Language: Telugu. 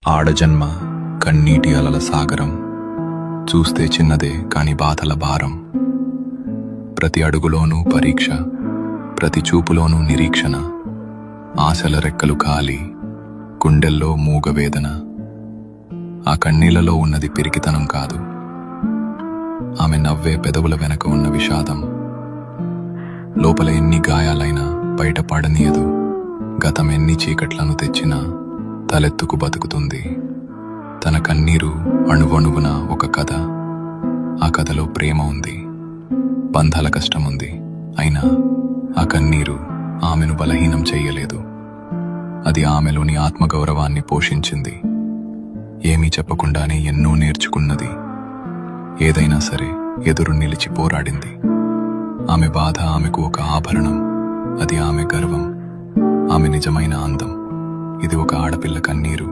ఆడజన్మ కన్నీటి అలల సాగరం, చూస్తే చిన్నదే కాని బాధల భారం. ప్రతి అడుగులోనూ పరీక్ష, ప్రతి చూపులోనూ నిరీక్షణ. ఆశల రెక్కలు కాలి, గుండెల్లో మూగవేదన. ఆ కన్నీళ్లలో ఉన్నది పిరికితనం కాదు, ఆమె నవ్వే పెదవుల వెనక ఉన్న విషాదం. లోపల ఎన్ని గాయాలైనా బయట పడనీయదు, గతం ఎన్ని చీకట్లను తెచ్చినా తలెత్తుకు బతుకుతుంది. తన కన్నీరు అణువణువున ఒక కథ. ఆ కథలో ప్రేమ ఉంది, బంధాల కష్టముంది. అయినా ఆ కన్నీరు ఆమెను బలహీనం చెయ్యలేదు. అది ఆమెలోని ఆత్మగౌరవాన్ని పోషించింది. ఏమీ చెప్పకుండానే ఎన్నో నేర్చుకున్నది. ఏదైనా సరే ఎదురు నిలిచి పోరాడింది. ఆమె బాధ ఆమెకు ఒక ఆభరణం, అది ఆమె గర్వం, ఆమె నిజమైన అందం. ఇది ఒక ఆడపిల్ల కన్నీరు.